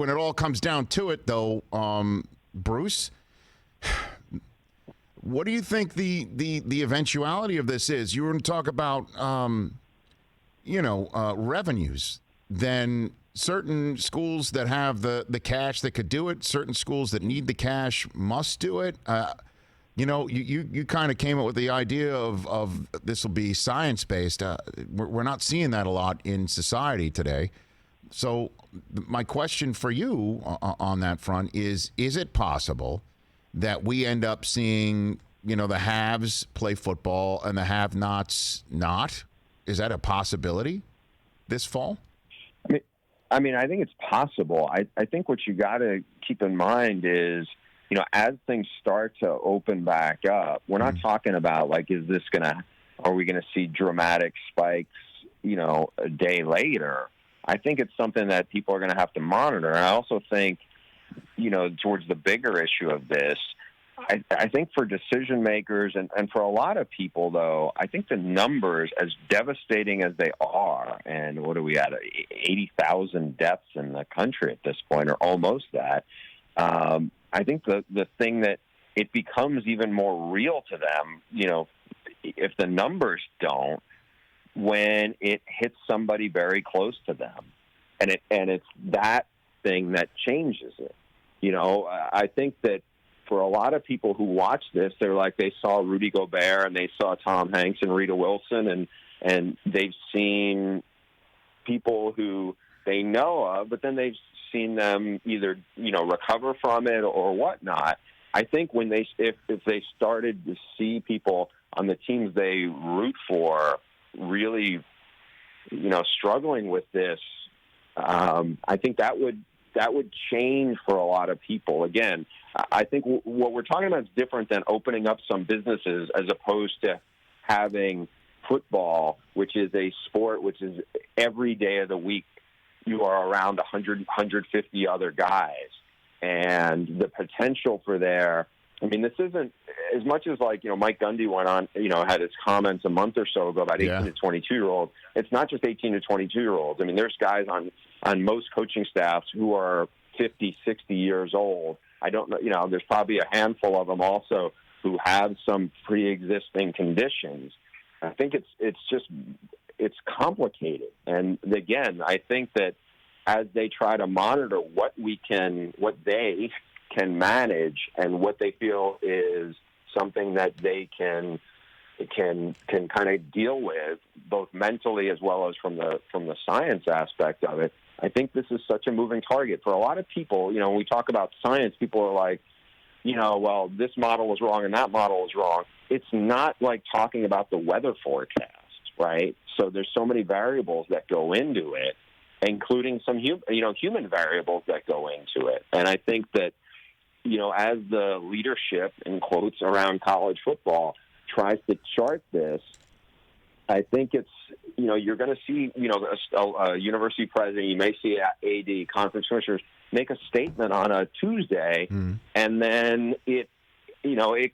When it all comes down to it, though, Bruce, what do you think the eventuality of this is? You were going to talk about, revenues. Then certain schools that have the cash that could do it, certain schools that need the cash must do it. You kind of came up with the idea of this will be science-based. We're not seeing that a lot in society today. So my question for you on that front is it possible that we end up seeing, the haves play football and the have-nots not? Is that a possibility this fall? I think it's possible. I think what you got to keep in mind is, as things start to open back up, we're not talking about are we going to see dramatic spikes, a day later? I think it's something that people are going to have to monitor. And I also think, towards the bigger issue of this, I think for decision makers and for a lot of people, though, I think the numbers, as devastating as they are, and what are we at, 80,000 deaths in the country at this point, or almost that, I think the thing that it becomes even more real to them, if the numbers don't, when it hits somebody very close to them, and it's that thing that changes it. I think that for a lot of people who watch this, they're like, they saw Rudy Gobert and they saw Tom Hanks and Rita Wilson, and they've seen people who they know of, but then they've seen them either recover from it or whatnot. I think when if they started to see people on the teams they root for really, struggling with this, I think that would change for a lot of people. Again, I think what we're talking about is different than opening up some businesses as opposed to having football, which is a sport which is every day of the week you are around 100, 150 other guys. And the potential for this isn't as much as Mike Gundy went on, had his comments a month or so ago about 18 to 22-year-olds. It's not just 18 to 22-year-olds. There's guys on most coaching staffs who are 50, 60 years old. I don't know, there's probably a handful of them also who have some pre-existing conditions. I think it's complicated. And again, I think that as they try to monitor what they can manage and what they feel is something that they can kind of deal with, both mentally as well as from the science aspect of it. I think this is such a moving target for a lot of people. When we talk about science, people are like, well, this model was wrong and that model was wrong. It's not like talking about the weather forecast, right? So there's so many variables that go into it, including some human variables that go into it. And I think that, as the leadership, in quotes, around college football tries to chart this, I think it's, you're going to see, a university president, you may see AD, conference commissioners, make a statement on a Tuesday, and then it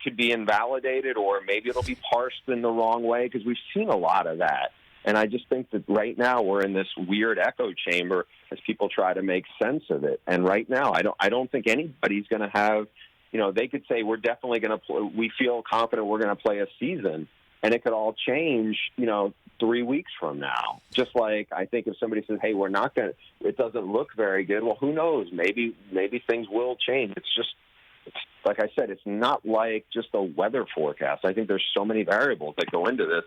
could be invalidated, or maybe it'll be parsed in the wrong way, because we've seen a lot of that. And I just think that right now we're in this weird echo chamber as people try to make sense of it. And right now, I don't think anybody's going to have, they could say we're definitely going to we feel confident we're going to play a season, and it could all change, 3 weeks from now. Just like I think if somebody says, hey, we're not going to, it doesn't look very good. Well, who knows? Maybe things will change. It's like I said, it's not like just a weather forecast. I think there's so many variables that go into this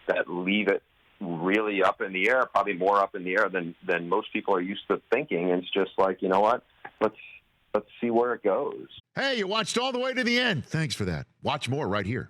that leave it really up in the air, probably more up in the air than most people are used to thinking. And it's just like, you know what? Let's see where it goes. Hey, you watched all the way to the end. Thanks for that. Watch more right here.